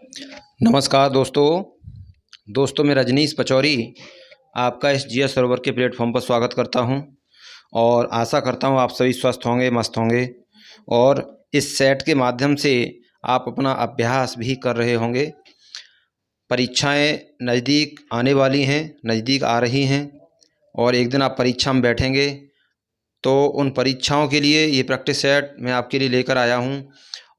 नमस्कार दोस्तों मैं रजनीश पचौरी आपका इस जीएस सरोवर के प्लेटफॉर्म पर स्वागत करता हूं और आशा करता हूं आप सभी स्वस्थ होंगे, मस्त होंगे और इस सेट के माध्यम से आप अपना अभ्यास भी कर रहे होंगे। परीक्षाएं नज़दीक आने वाली हैं, नज़दीक आ रही हैं और एक दिन आप परीक्षा में बैठेंगे तो उन परीक्षाओं के लिए ये प्रैक्टिस सेट मैं आपके लिए लेकर आया हूं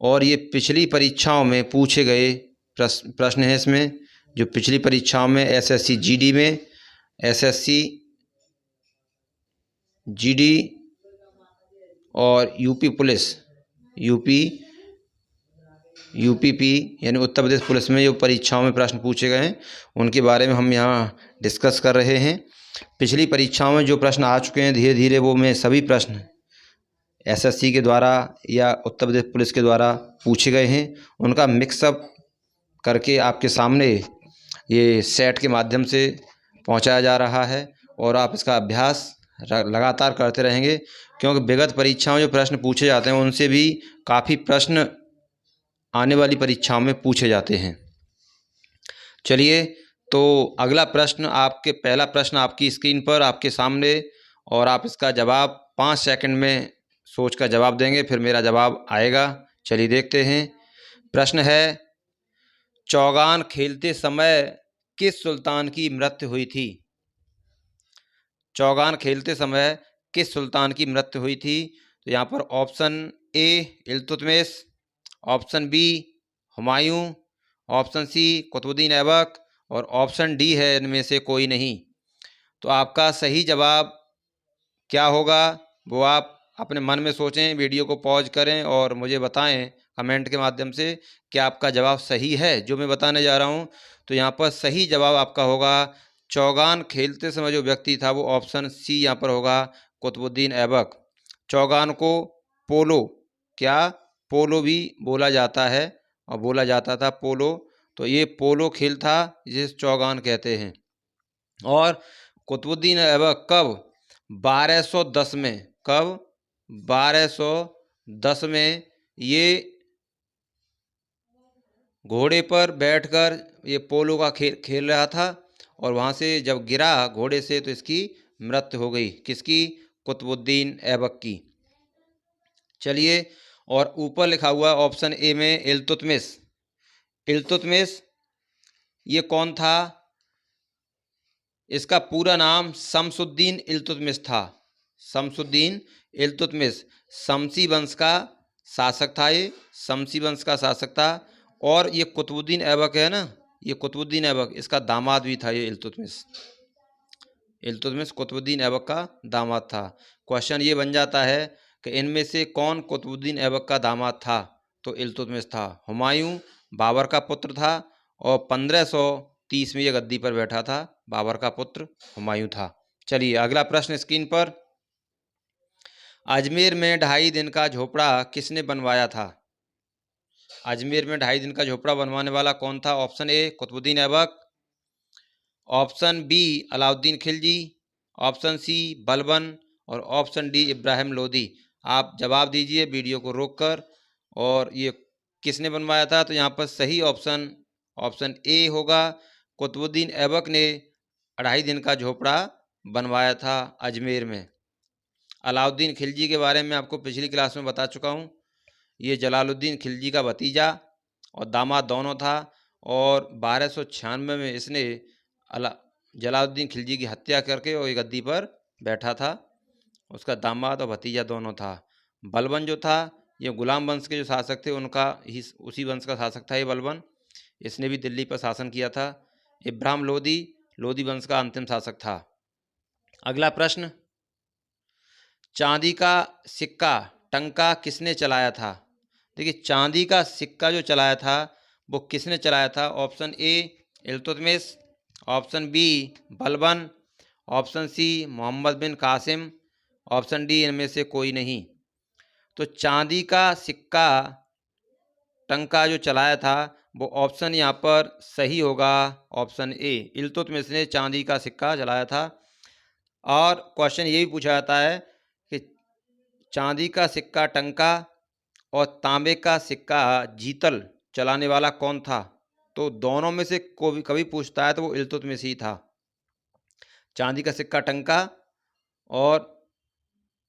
और ये पिछली परीक्षाओं में पूछे गए प्रश्न हैं। इसमें जो पिछली परीक्षाओं में एसएससी जीडी में, एसएससी जीडी और यूपी पुलिस, यूपीपी यानी उत्तर प्रदेश पुलिस में जो परीक्षाओं में प्रश्न पूछे गए हैं उनके बारे में हम यहाँ डिस्कस कर रहे हैं। पिछली परीक्षाओं में जो प्रश्न आ चुके हैं धीरे धीरे वो मैं सभी प्रश्न एसएससी के द्वारा या उत्तर प्रदेश पुलिस के द्वारा पूछे गए हैं, उनका मिक्सअप करके आपके सामने ये सेट के माध्यम से पहुंचाया जा रहा है और आप इसका अभ्यास लगातार करते रहेंगे क्योंकि विगत परीक्षाओं जो प्रश्न पूछे जाते हैं उनसे भी काफ़ी प्रश्न आने वाली परीक्षाओं में पूछे जाते हैं। चलिए तो अगला प्रश्न पहला प्रश्न आपकी स्क्रीन पर आपके सामने और आप इसका जवाब 5 सेकंड में सोच कर जवाब देंगे, फिर मेरा जवाब आएगा। चलिए देखते हैं। प्रश्न है, चौगान खेलते समय किस सुल्तान की मृत्यु हुई थी? चौगान खेलते समय किस सुल्तान की मृत्यु हुई थी? तो यहाँ पर option A Iltutmish, option B Humayun, option C Qutubuddin Aibak और ऑप्शन डी है इनमें से कोई नहीं। तो आपका सही जवाब क्या होगा वो आप अपने मन में सोचें, वीडियो को पॉज करें और मुझे बताएं कमेंट के माध्यम से कि आपका जवाब सही है जो मैं बताने जा रहा हूं। तो यहाँ पर सही जवाब आपका होगा चौगान खेलते समय जो व्यक्ति था वो ऑप्शन सी यहाँ पर होगा, कुतुबुद्दीन ऐबक। चौगान को पोलो भी बोला जाता है और बोला जाता था पोलो, तो ये पोलो खेल था जिसे चौगान कहते हैं। और कुतुबुद्दीन ऐबक कब 1210 में 1210 में ये घोड़े पर बैठकर ये पोलो का खेल रहा था और वहाँ से जब गिरा घोड़े से तो इसकी मृत्यु हो गई। किसकी? कुतुबुद्दीन ऐबक की। चलिए, और ऊपर लिखा हुआ ऑप्शन ए में इल्तुतमिश। इल्तुतमिश ये कौन था? इसका पूरा नाम शमसुद्दीन इल्तुतमिश था। शमसुद्दीन इल्तुतमिश शमसी वंश का शासक था। ये शमसी वंश का शासक था और ये कुतुबुद्दीन ऐबक है ना, ये कुतुबुद्दीन ऐबक इसका दामाद भी था। ये इल्तुतमिश कुतुबुद्दीन ऐबक का दामाद था। क्वेश्चन ये बन जाता है कि इनमें से कौन कुतुबुद्दीन ऐबक का दामाद था? तो इल्तुतमिश था। हुमायूं बाबर का पुत्र था और 1530 में ये गद्दी पर बैठा था। बाबर का पुत्र हुमायूं था। चलिए अगला प्रश्न स्क्रीन पर। अजमेर में 2.5 दिन का झोपड़ा किसने बनवाया था? अजमेर में 2.5 दिन का झोपड़ा बनवाने वाला कौन था? Option A Qutubuddin Aibak, option B Alauddin Khilji, option C Balban और ऑप्शन डी इब्राहिम लोदी। आप जवाब दीजिए वीडियो को रोककर। और ये किसने बनवाया था? तो यहाँ पर सही ऑप्शन ए होगा, कुतुबुद्दीन ऐबक ने 2.5 दिन का झोपड़ा बनवाया था अजमेर में। अलाउद्दीन खिलजी के बारे में आपको पिछली क्लास में बता चुका हूँ। ये जलालुद्दीन खिलजी का भतीजा और दामाद दोनों था और 1296 में इसने जलालुद्दीन खिलजी की हत्या करके और ये गद्दी पर बैठा था। उसका दामाद और भतीजा दोनों था। बलबन जो था ये गुलाम वंश के जो शासक थे उनका ही उसी वंश का शासक था ये बलबन। इसने भी दिल्ली पर शासन किया था। इब्राहिम लोदी वंश का अंतिम शासक था। अगला प्रश्न, चांदी का सिक्का टंका किसने चलाया था? देखिए चांदी का सिक्का जो चलाया था वो किसने चलाया था? Option A Iltutmish, option B Balban, option C Mohammad bin Qasim, option D इनमें से कोई नहीं। तो चांदी का सिक्का टंका जो चलाया था वो ऑप्शन यहाँ पर सही होगा, ऑप्शन ए इल्तुतमिश ने चांदी का सिक्का चलाया था। और क्वेश्चन ये भी पूछा जाता है कि चांदी का सिक्का टंका और तांबे का सिक्का जीतल चलाने वाला कौन था? तो दोनों में से कोई कभी पूछता है तो वो इल्तुतमिश ही था। चांदी का सिक्का टंका और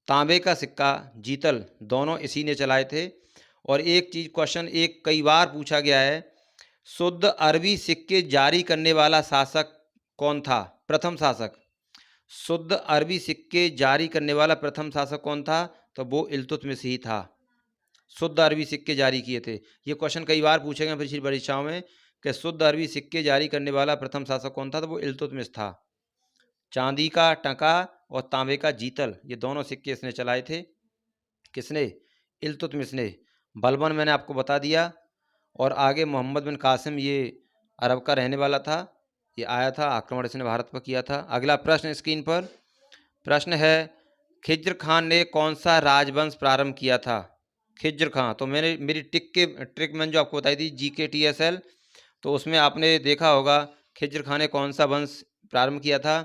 तांबे का सिक्का जीतल, दोनों इसी ने चलाए थे। और एक चीज क्वेश्चन एक कई बार पूछा गया है, शुद्ध अरबी सिक्के जारी करने वाला शासक कौन था? प्रथम शासक। शुद्ध अरबी सिक्के जारी करने वाला प्रथम शासक कौन था? तो वो इल्तुतमिश ही था। शुद्ध अरबी सिक्के जारी किए थे। ये क्वेश्चन कई बार पूछे गए पिछली परीक्षाओं में कि शुद्ध अरबी सिक्के जारी करने वाला प्रथम शासक कौन था? तो वो इल्तुतमिश था। चांदी का टका और तांबे का जीतल, ये दोनों सिक्के इसने चलाए थे। किसने? इल्तुतमिश ने। बलबन मैंने आपको बता दिया। और आगे मोहम्मद बिन कासिम, ये अरब का रहने वाला था, ये आया था, आक्रमण इसने भारत पर किया था। अगला प्रश्न स्क्रीन पर प्रश्न है, खिज्र खान ने कौन सा राजवंश प्रारंभ किया था? खिज्र खान, तो मेरी ट्रिक मैंने जो आपको बताई थी GKTSL, तो उसमें आपने देखा होगा खिज्र खान ने कौन सा वंश प्रारंभ किया था।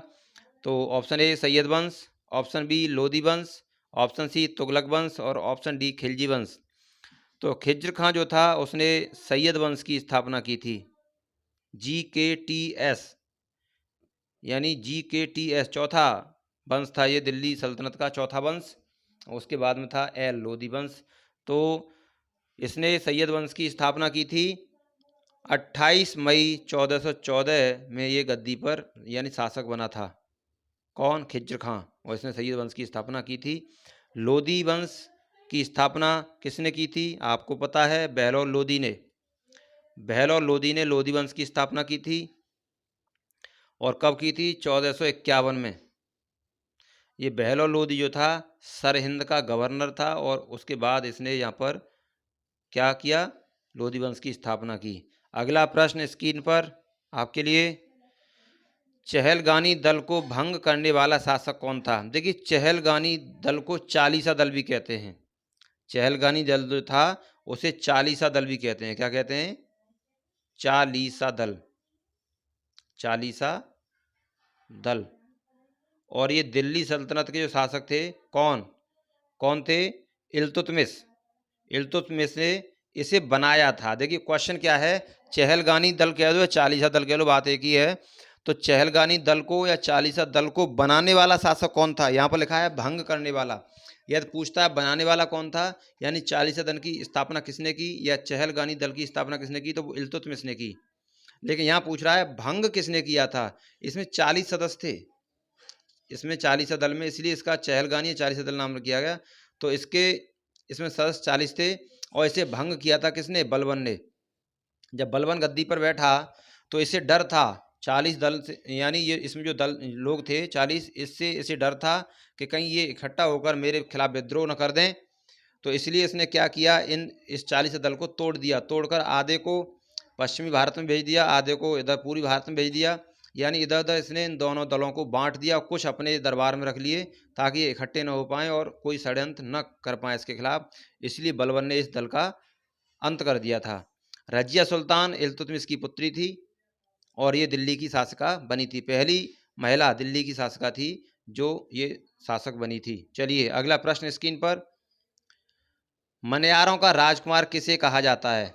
तो ऑप्शन ए सैयद वंश, ऑप्शन बी लोदी वंश, ऑप्शन सी तुगलक वंश और ऑप्शन डी खिलजी वंश। तो खिज्र खान जो था उसने सैयद वंश की स्थापना की थी। GKTS यानी GKTS चौथा वंश था ये, दिल्ली सल्तनत का चौथा वंश। उसके बाद में था लोदी वंश। तो इसने सैयद वंश की स्थापना की थी 28 मई 1414 में। ये गद्दी पर यानी शासक बना था। कौन? खिज्र खां। और इसने सैयद वंश की स्थापना की थी। लोदी वंश की स्थापना किसने की थी? आपको पता है, बहलोल लोदी ने। बहलोल लोदी ने लोदी वंश की स्थापना की थी। और कब की थी? 1451 में। ये बहलोल लोदी जो था सरहिंद का गवर्नर था और उसके बाद इसने यहाँ पर क्या किया? लोदी वंश की स्थापना की। अगला प्रश्न स्क्रीन पर आपके लिए, चहलगानी दल को भंग करने वाला शासक कौन था? देखिए, चहलगानी दल को चालीसा दल भी कहते हैं। चहलगानी दल जो था उसे चालीसा दल भी कहते हैं। क्या कहते हैं? चालीसा दल। चालीसा दल। और ये दिल्ली सल्तनत के जो शासक थे, कौन कौन थे? इल्तुतमिश। इल्तुतमिश ने इसे बनाया था। देखिए क्वेश्चन क्या है, चहलगानी दल कह दो या चालीसा दल कह लो, बात एक ही है। तो चहलगानी दल को या चालीसा दल को बनाने वाला शासक कौन था? यहाँ पर लिखा है भंग करने वाला। यदि पूछता है बनाने वाला कौन था, यानी चालीसा दल की स्थापना किसने की या चहलगानी दल की स्थापना किसने की, तो वो इल्तुतमिश ने की। लेकिन यहाँ पूछ रहा है भंग किसने किया था। इसमें 40 सदस्य थे, इसमें चालीसा दल में, इसलिए इसका चहलगानी चालीसा दल नाम किया गया। तो इसमें सदस्य 40 थे और इसे भंग किया था किसने? बलबन ने। जब बलबन गद्दी पर बैठा तो इसे डर था 40 दल से, यानी ये इसमें जो दल लोग थे 40, इससे इसे डर था कि कहीं ये इकट्ठा होकर मेरे खिलाफ विद्रोह न कर दें। तो इसलिए इसने क्या किया, इस 40 दल को तोड़ दिया। तोड़कर आधे को पश्चिमी भारत में भेज दिया, आधे को इधर पूर्वी भारत में भेज दिया। यानी इधर उधर इसने इन दोनों दलों को बांट दिया, कुछ अपने दरबार में रख लिए ताकि ये इकट्ठे न हो पाएं और कोई षड्यंत्र न कर पाए इसके खिलाफ। इसलिए बलबन ने इस दल का अंत कर दिया था। रजिया सुल्तान इल्तुतमिश की पुत्री थी और ये दिल्ली की शासका बनी थी। पहली महिला दिल्ली की शासका थी जो ये शासक बनी थी। चलिए अगला प्रश्न स्क्रीन पर, मन्यारों का राजकुमार किसे कहा जाता है?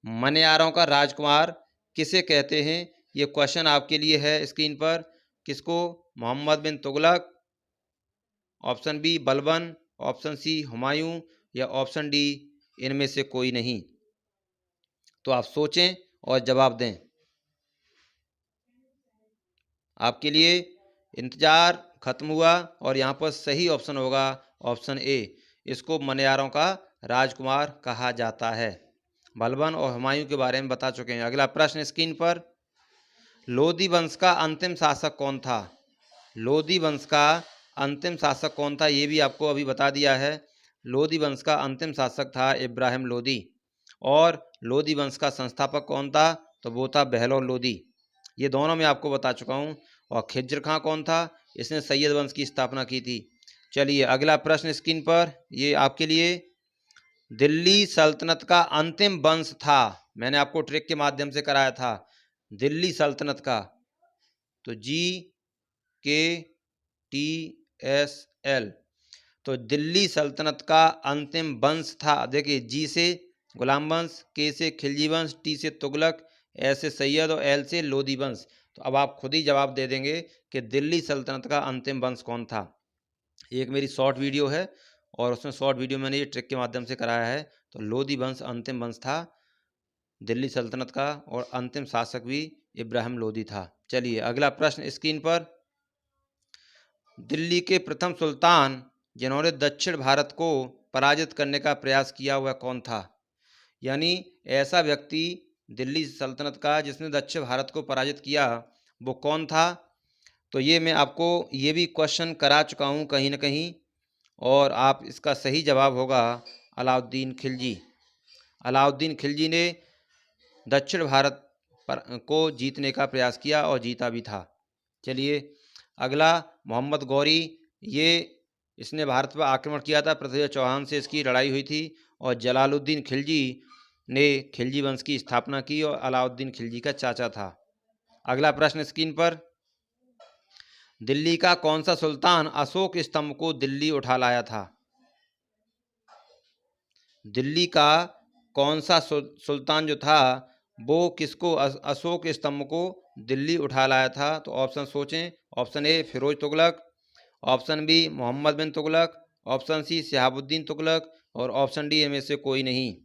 मन्यारों का राजकुमार किसे कहते हैं? ये क्वेश्चन आपके लिए है स्क्रीन पर। किसको? Mohammad bin Tughlaq, option B Balban, option C Humayun या ऑप्शन डी इनमें से कोई नहीं। तो आप सोचें और जवाब दें। आपके लिए इंतजार खत्म हुआ और यहाँ पर सही ऑप्शन होगा ऑप्शन ए। इसको मन्यारों का राजकुमार कहा जाता है। बलबन और हुमायूं के बारे में बता चुके हैं। अगला प्रश्न स्क्रीन पर, लोदी वंश का अंतिम शासक कौन था? लोदी वंश का अंतिम शासक कौन था, ये भी आपको अभी बता दिया है। लोदी वंश का अंतिम शासक था इब्राहिम लोदी। और लोदी वंश का संस्थापक कौन था? तो वो था बहलोल लोदी। ये दोनों मैं आपको बता चुका हूँ। और खिज्र खां कौन था? इसने सैयद वंश की स्थापना की थी। चलिए अगला प्रश्न स्क्रीन पर, ये आपके लिए, दिल्ली सल्तनत का अंतिम वंश था, मैंने आपको ट्रिक के माध्यम से कराया था, दिल्ली सल्तनत का। तो GKTSL, तो दिल्ली सल्तनत का अंतिम वंश था। देखिए, जी से गुलाम वंश, के से खिलजी वंश, टी से तुगलक, ए से सैयद और एल से लोदी वंश। तो अब आप खुद ही जवाब दे देंगे कि दिल्ली सल्तनत का अंतिम वंश कौन था। एक मेरी शॉर्ट वीडियो है और उसमें शॉर्ट वीडियो मैंने ये ट्रिक के माध्यम से कराया है। तो लोदी वंश अंतिम वंश था दिल्ली सल्तनत का और अंतिम शासक भी इब्राहिम लोदी था। चलिए अगला प्रश्न स्क्रीन पर। दिल्ली के प्रथम सुल्तान जिन्होंने दक्षिण भारत को पराजित करने का प्रयास किया वह कौन था। यानी ऐसा व्यक्ति दिल्ली सल्तनत का जिसने दक्षिण भारत को पराजित किया वो कौन था। तो ये मैं आपको ये भी क्वेश्चन करा चुका हूँ कहीं ना कहीं, और आप इसका सही जवाब होगा अलाउद्दीन खिलजी। अलाउद्दीन खिलजी ने दक्षिण भारत को जीतने का प्रयास किया और जीता भी था। चलिए अगला मोहम्मद गौरी, ये इसने भारत पर आक्रमण किया था, पृथ्वी चौहान से इसकी लड़ाई हुई थी और जलालुद्दीन खिलजी ने खिलजी वंश की स्थापना की और अलाउद्दीन खिलजी का चाचा था। अगला प्रश्न स्क्रीन पर। दिल्ली का कौन सा सुल्तान अशोक स्तंभ को दिल्ली उठा लाया था। दिल्ली का कौन सा सुल्तान जो था वो किसको अशोक स्तंभ को दिल्ली उठा लाया था। तो ऑप्शन सोचें। Option A Firoz Tughlaq, option B Muhammad bin Tughlaq, option C Shahabuddin Tughlaq और ऑप्शन डी इनमें से कोई नहीं।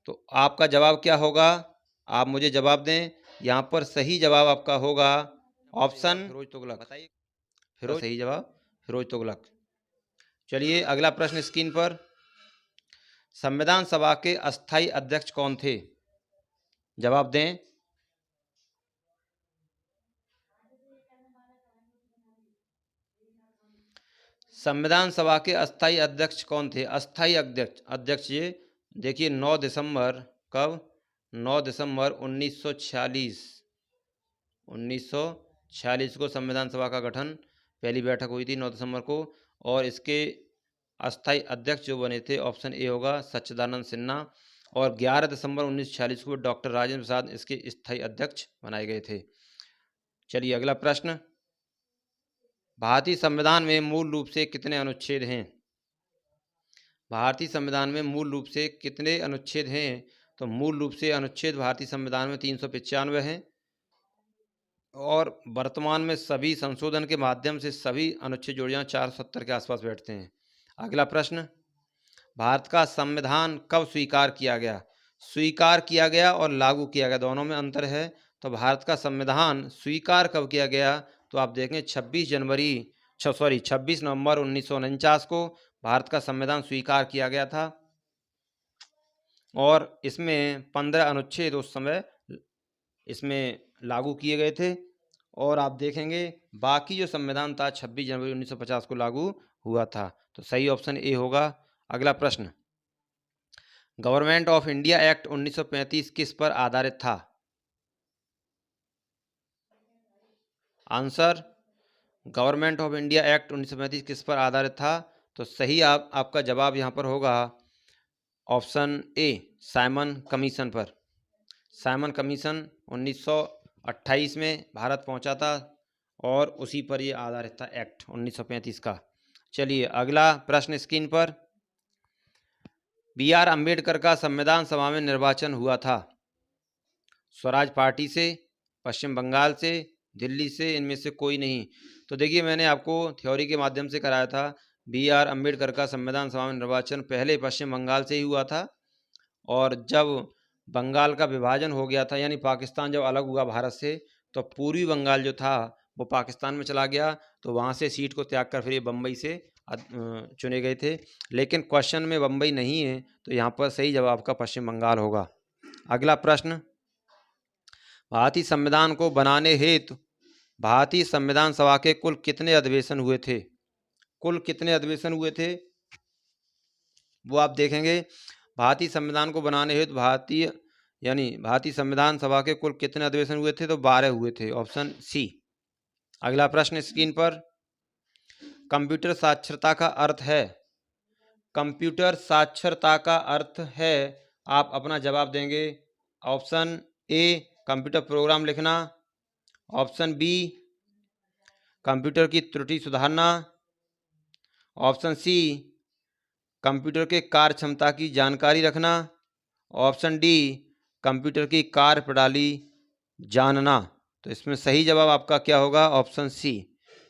तो आपका जवाब क्या होगा, आप मुझे जवाब दें। यहाँ पर सही जवाब आपका होगा ऑप्शन फिरोज तुगलक। बताइए फिरोज, सही जवाब फिरोज तुगलक। चलिए अगला प्रश्न स्क्रीन पर। संविधान सभा के अस्थायी अध्यक्ष कौन थे। जवाब दें। संविधान सभा के अस्थायी अध्यक्ष कौन थे। अस्थायी अध्यक्ष ये देखिए 9 दिसंबर, कब 9 दिसंबर 1946 को संविधान सभा का गठन, पहली बैठक हुई थी 9 दिसंबर को। और इसके अस्थायी अध्यक्ष जो बने थे ऑप्शन ए होगा सच्चिदानंद सिन्हा। और 11 दिसंबर 1946 को डॉक्टर राजेंद्र प्रसाद इसके स्थायी अध्यक्ष बनाए गए थे। चलिए अगला प्रश्न। भारतीय संविधान में मूल रूप से कितने अनुच्छेद हैं। भारतीय संविधान में मूल रूप से कितने अनुच्छेद हैं। तो मूल रूप से अनुच्छेद भारतीय संविधान में 395 हैं और वर्तमान में सभी संशोधन के माध्यम से सभी अनुच्छेद जोड़ जाएं 470 के आसपास बैठते हैं। अगला प्रश्न। भारत का संविधान कब स्वीकार किया गया। स्वीकार किया गया और लागू किया गया दोनों में अंतर है। तो भारत का संविधान स्वीकार कब किया गया, तो आप देखें 26 नवंबर 1949 को भारत का संविधान स्वीकार किया गया था और इसमें 15 अनुच्छेद उस समय इसमें लागू किए गए थे। और आप देखेंगे बाकी जो संविधान था 26 जनवरी 1950 को लागू हुआ था। तो सही ऑप्शन ए होगा। अगला प्रश्न। गवर्नमेंट ऑफ इंडिया एक्ट 1935 किस पर आधारित था। Answer, government of India act 1935 किस पर आधारित था। तो सही आपका जवाब यहाँ पर होगा ऑप्शन ए साइमन कमीशन पर। साइमन कमीशन 1928 में भारत पहुंचा था और उसी पर ये आधारित था एक्ट 1935 का। चलिए अगला प्रश्न स्क्रीन पर। बी.आर. अम्बेडकर का संविधान सभा में निर्वाचन हुआ था। स्वराज पार्टी से, पश्चिम बंगाल से, दिल्ली से, इनमें से कोई नहीं। तो देखिए मैंने आपको थ्योरी के माध्यम से कराया था बी.आर. अम्बेडकर का संविधान सभा में निर्वाचन पहले पश्चिम बंगाल से ही हुआ था और जब बंगाल का विभाजन हो गया था यानी पाकिस्तान जब अलग हुआ भारत से तो पूर्वी बंगाल जो था वो पाकिस्तान में चला गया। तो वहाँ से सीट को त्याग कर फिर ये बम्बई से चुने गए थे। लेकिन क्वेश्चन में बम्बई नहीं है तो यहाँ पर सही जवाब का पश्चिम बंगाल होगा। अगला प्रश्न। भारतीय संविधान को बनाने हेतु भारतीय संविधान सभा के कुल कितने अधिवेशन हुए थे। कुल कितने अधिवेशन हुए थे वो आप देखेंगे। भारतीय संविधान को बनाने हेतु भारतीय संविधान सभा के कुल कितने अधिवेशन हुए थे, तो 12 हुए थे, ऑप्शन सी। अगला प्रश्न स्क्रीन पर। कंप्यूटर साक्षरता का अर्थ है। कंप्यूटर साक्षरता का अर्थ है, आप अपना जवाब देंगे। ऑप्शन ए कंप्यूटर प्रोग्राम लिखना, ऑप्शन बी कंप्यूटर की त्रुटि सुधारना, ऑप्शन सी कंप्यूटर के कार्य क्षमता की जानकारी रखना, ऑप्शन डी कंप्यूटर की कार्यप्रणाली जानना। तो इसमें सही जवाब आपका क्या होगा? ऑप्शन सी,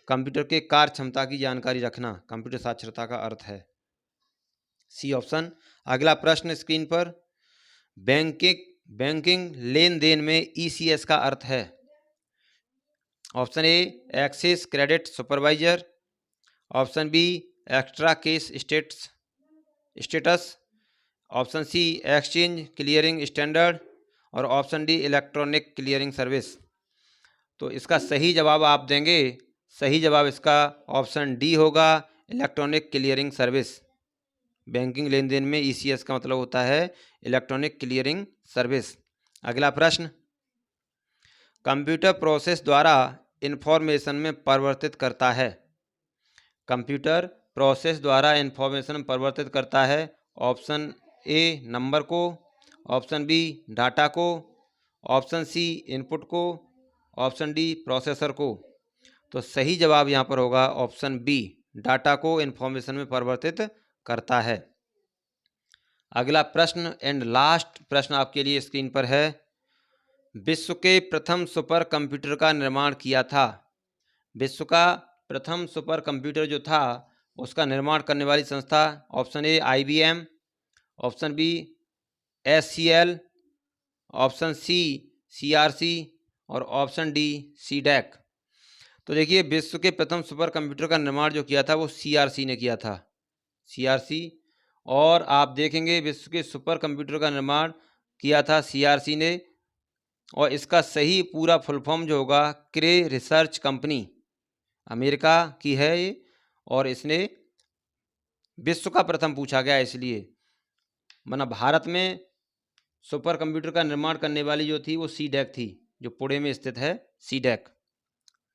कंप्यूटर के कार्य क्षमता की जानकारी रखना कंप्यूटर साक्षरता का अर्थ है, सी ऑप्शन। अगला प्रश्न स्क्रीन पर, बैंकिंग लेन देन में ईसीएस का अर्थ है। Option A, access credit supervisor. Option B, extra case status. Option C, exchange clearing standard. और option D, electronic clearing service. तो इसका सही जवाब आप देंगे, सही जवाब इसका ऑप्शन डी होगा, इलेक्ट्रॉनिक क्लियरिंग सर्विस। बैंकिंग लेन देन में ईसीएस का मतलब होता है इलेक्ट्रॉनिक क्लियरिंग सर्विस। अगला प्रश्न, कंप्यूटर प्रोसेस द्वारा इंफॉर्मेशन में परिवर्तित करता है। कंप्यूटर प्रोसेस द्वारा इंफॉर्मेशन परिवर्तित करता है। ऑप्शन ए, नंबर को। ऑप्शन बी, डाटा को। ऑप्शन सी, इनपुट को। ऑप्शन डी, प्रोसेसर को। तो सही जवाब यहाँ पर होगा ऑप्शन बी, डाटा को इंफॉर्मेशन में परिवर्तित करता है। अगला प्रश्न एंड लास्ट प्रश्न आपके लिए स्क्रीन पर है, विश्व के प्रथम सुपर कंप्यूटर का निर्माण किया था। विश्व का प्रथम सुपर कंप्यूटर जो था उसका निर्माण करने वाली संस्था, option A, IBM। Option B, SCL। Option C, CRC। और ऑप्शन डी, CDEC। तो देखिए, विश्व के प्रथम सुपर कंप्यूटर का निर्माण जो किया था वो CRC ने किया था, CRC। और आप देखेंगे विश्व के सुपर कंप्यूटर का निर्माण किया था CRC ने। और इसका सही पूरा फुल फॉर्म जो होगा, क्रे रिसर्च कंपनी, अमेरिका की है ये। और इसने विश्व का प्रथम पूछा गया इसलिए, वरना भारत में सुपर कंप्यूटर का निर्माण करने वाली जो थी वो CDEC थी, जो पुणे में स्थित है, CDEC।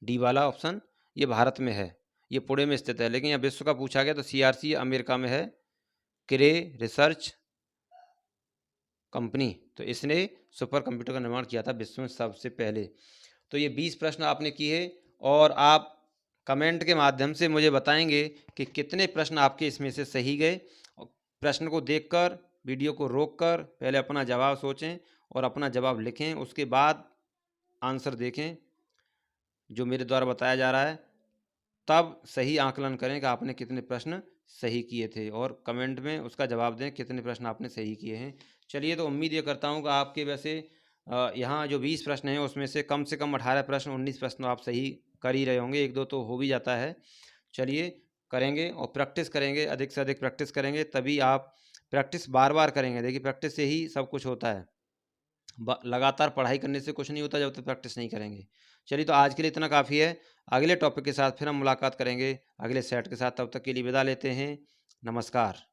डी वाला ऑप्शन ये भारत में है, ये पुणे में स्थित है। लेकिन यहाँ विश्व का पूछा गया तो CRC अमेरिका में है, क्रे रिसर्च कंपनी। तो इसने सुपर कंप्यूटर का निर्माण किया था विश्व में सबसे पहले। तो ये 20 प्रश्न आपने किए और आप कमेंट के माध्यम से मुझे बताएंगे कि कितने प्रश्न आपके इसमें से सही गए। प्रश्न को देखकर, वीडियो को रोककर पहले अपना जवाब सोचें और अपना जवाब लिखें, उसके बाद आंसर देखें जो मेरे द्वारा बताया जा रहा है, तब सही आकलन करें कि आपने कितने प्रश्न सही किए थे और कमेंट में उसका जवाब दें कितने प्रश्न आपने सही किए हैं। चलिए, तो उम्मीद ये करता हूँ कि आपके वैसे यहाँ जो 20 प्रश्न हैं उसमें से कम 18 प्रश्न, 19 प्रश्न आप सही कर ही रहे होंगे, एक दो तो हो भी जाता है। चलिए, करेंगे और प्रैक्टिस करेंगे, अधिक से अधिक प्रैक्टिस करेंगे, तभी आप प्रैक्टिस बार बार करेंगे। देखिए, प्रैक्टिस से ही सब कुछ होता है, लगातार पढ़ाई करने से कुछ नहीं होता जब तक प्रैक्टिस नहीं करेंगे। चलिए, तो आज के लिए इतना काफ़ी है। अगले टॉपिक के साथ फिर हम मुलाकात करेंगे, अगले सेट के साथ। तब तक के लिए विदा लेते हैं, नमस्कार।